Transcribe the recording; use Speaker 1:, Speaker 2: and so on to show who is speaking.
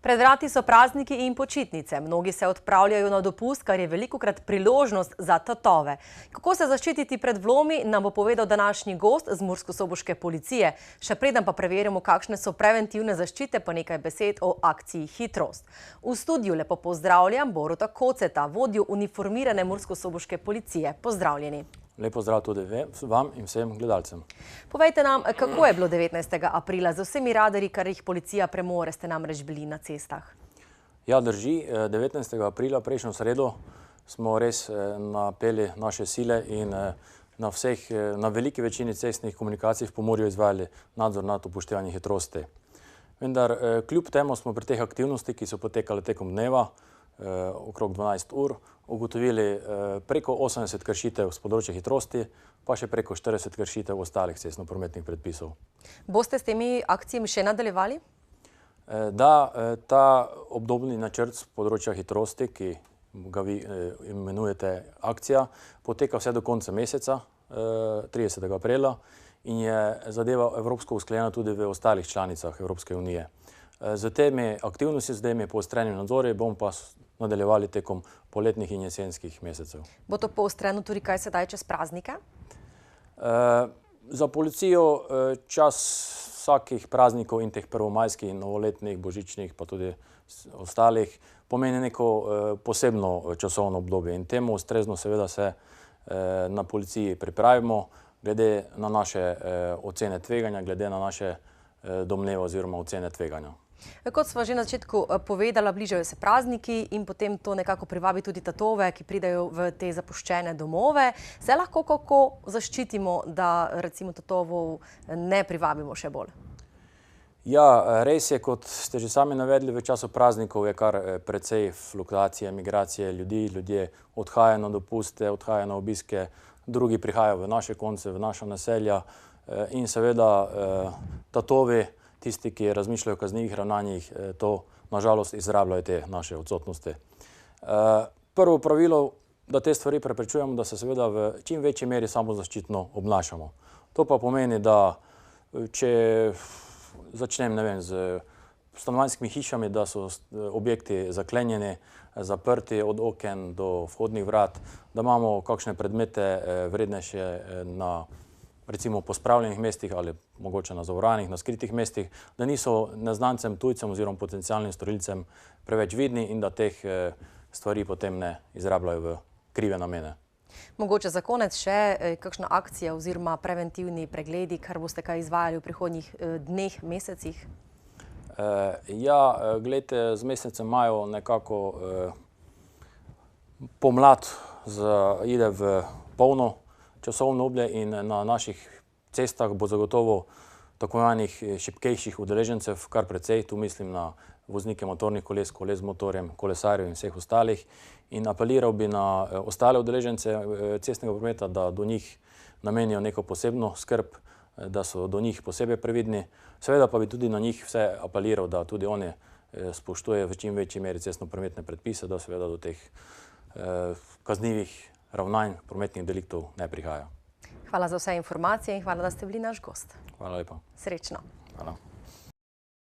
Speaker 1: Pred vrati so prazniki in počitnice. Mnogi se odpravljajo na dopust, kar je velikokrat priložnost za tatove. Kako se zaščititi pred vlomi, nam bo povedal današnji gost z Murskosoboške policije. Še preden pa preverimo, kakšne so preventivne zaščite, pa nekaj besed o akciji Hitrost. V studiu lepo pozdravljam Boruta Koceta, vodjo uniformirane Murskosoboške policije. Pozdravljeni.
Speaker 2: Lep pozdrav tudi vam in vsem gledalcem.
Speaker 1: Povejte nam, kako je bilo 19. aprila z vsemi radarji, kar jih policija premore, ste namreč bili na cestah?
Speaker 2: Ja, drži. 19. aprila, prejšnjo sredo, smo res napeli naše sile in na veliki večini cestnih komunikacij v Pomurju izvajali nadzor nad upoštevanjem hitrosti. Vendar kljub temu smo pri teh aktivnosti, ki so potekale tekom dneva, okrog 12 ur, ugotovili preko 80 kršitev z področja hitrosti, pa še preko 40 kršitev ostalih cestno-prometnih predpisov.
Speaker 1: Boste s temi akcijami še nadaljevali?
Speaker 2: Da, ta obdobni načrt z področja hitrosti, ki ga vi imenujete akcija, poteka vse do konca meseca, 30. aprila, in je zadeva evropsko usklajena tudi v ostalih članicah Evropske unije. Z temi aktivnosti, z temi poostrenimi nadzori bomo pa nadaljevali tekom poletnih in jesenskih mesecev.
Speaker 1: Bo to poostreno tudi kaj sedaj čez praznike?
Speaker 2: Za policijo čas vsakih praznikov in teh prvomajskih, novoletnih, božičnih, pa tudi ostalih, pomeni neko posebno časovno obdobje in temu ustrezno seveda se na policiji pripravimo glede na naše ocene tveganja, glede na naše domneve oziroma ocene tveganja.
Speaker 1: Kot sva že na začetku povedala, bližajo se prazniki in potem to nekako privabi tudi tatove, ki pridejo v te zapuščene domove. Se lahko kako zaščitimo, da recimo tatovov ne privabimo še bolj?
Speaker 2: Ja, res je, kot ste že sami navedli, v času praznikov je kar precej fluktuacije, migracije ljudi, ljudje odhajajo na dopuste, odhajajo na obiske, drugi prihajajo v naše konce, v naša naselja in seveda tatovi, tisti, ki razmišljajo o kaznivih ravnanjih, to nažalost izrabljajo te naše odsotnosti. Prvo pravilo, da te stvari preprečujemo, da se seveda v čim večji meri samozaščitno obnašamo. To pa pomeni, da če začnem, ne vem, z stanovanjskimi hišami, da so objekti zaklenjeni, zaprti od oken do vhodnih vrat, da imamo kakšne predmete vrednejše na recimo pospravljenih mestih ali mogoče na zavoranih, na skritih mestih, da niso neznancem, tujcem oziroma potencialnim storilcem preveč vidni in da teh stvari potem ne izrabljajo v krive namene.
Speaker 1: Mogoče za konec še kakšna akcija oziroma preventivni pregledi, kar boste kaj izvajali v prihodnjih dneh, mesecih?
Speaker 2: Ja, glejte, z mesecem maju nekako pomlad ide v polno časovno oblje in na naših cestah bo zagotovo tako imenovanih šibkejših udeležencev kar precej. Tu mislim na voznike motornih koles, koles z motorjem, kolesarjev in vseh ostalih. In apeliral bi na ostale udeležence cestnega prometa, da do njih namenijo neko posebno skrb, da so do njih posebej previdni. Seveda pa bi tudi na njih vse apeliral, da tudi oni spoštujejo v čim večji meri cestno-prometne predpise, da seveda do teh kaznivih ravnanj, prometnih deliktov ne prihaja.
Speaker 1: Hvala za vse informacije in hvala, da ste bili naš gost.
Speaker 2: Hvala lepa.
Speaker 1: Srečno.
Speaker 2: Hvala.